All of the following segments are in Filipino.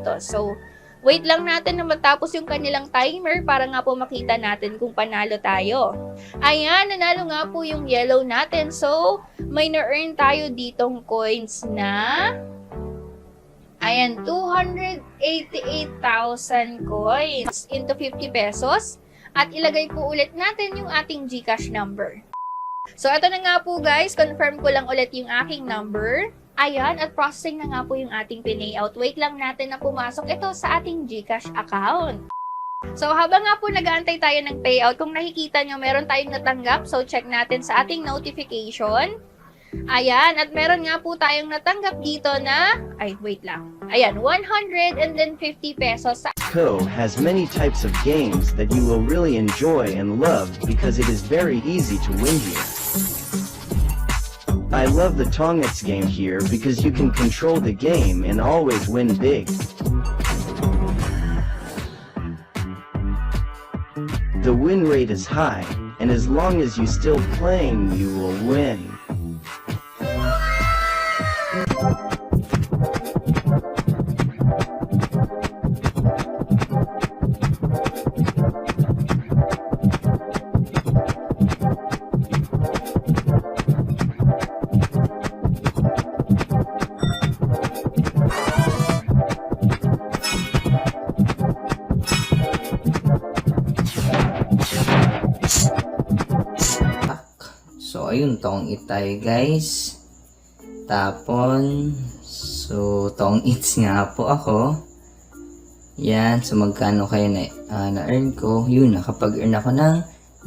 dito. So, wait lang natin na matapos yung kanilang timer para nga po makita natin kung panalo tayo. Ayan, nanalo nga po yung yellow natin. So, may na-earn tayo ditong coins na... Ayan, 288,000 coins into 50 pesos. At ilagay po ulit natin yung ating GCash number. So, ito na nga po guys. Confirm ko lang ulit yung aking number. Ayan, at processing na nga po yung ating pinayout. Wait lang natin na pumasok ito sa ating GCash account. So, habang nga po nag-aantay tayo ng payout, kung nakikita nyo, meron tayong natanggap. So, check natin sa ating notification. Ayan, at meron nga po tayong natanggap dito na, ay, wait lang. Ayan, 150 pesos. Co has many types of games that you will really enjoy and love because it is very easy to win here. I love the Tongits game here because you can control the game and always win big. The win rate is high, and as long as you still playing, you will win. So, ayun, tong it tayo, guys. Tapon. So, tong its nga po ako. Yan. So, magkano kayo na-earn ko? Yun, nakapag-earn ako ng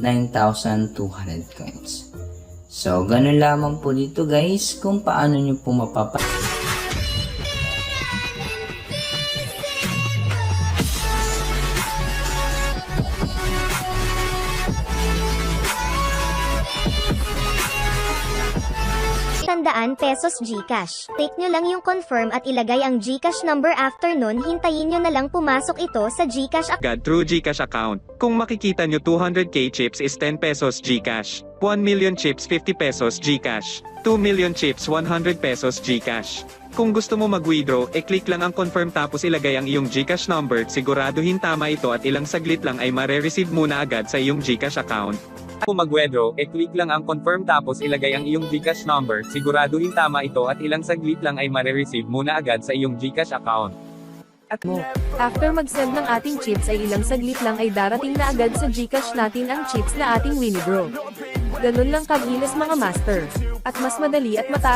9,200 coins. So, ganun lamang po dito, guys, kung paano nyo po ₱100 GCash. Take nyo lang yung confirm at ilagay ang GCash number. After nun, hintayin nyo na lang pumasok ito sa GCash account. Through GCash account. Kung makikita nyo 200k chips is 10 pesos GCash. 1 million chips 50 pesos GCash. 2 million chips 100 pesos GCash. Kung gusto mo mag-withdraw, click lang ang confirm tapos ilagay ang iyong GCash number. Siguraduhin tama ito at ilang saglit lang ay mare-receive mo na agad sa iyong GCash account. Kung mag-withdraw, click lang ang confirm tapos ilagay ang iyong GCash number. Siguraduhin tama ito at ilang saglit lang ay mare-receive mo na agad sa iyong GCash account. After mag-send ng ating chips ay ilang saglit lang ay darating na agad sa GCash natin ang chips na ating winidraw. Ganun lang kabilis mga master. At mas madali at mataas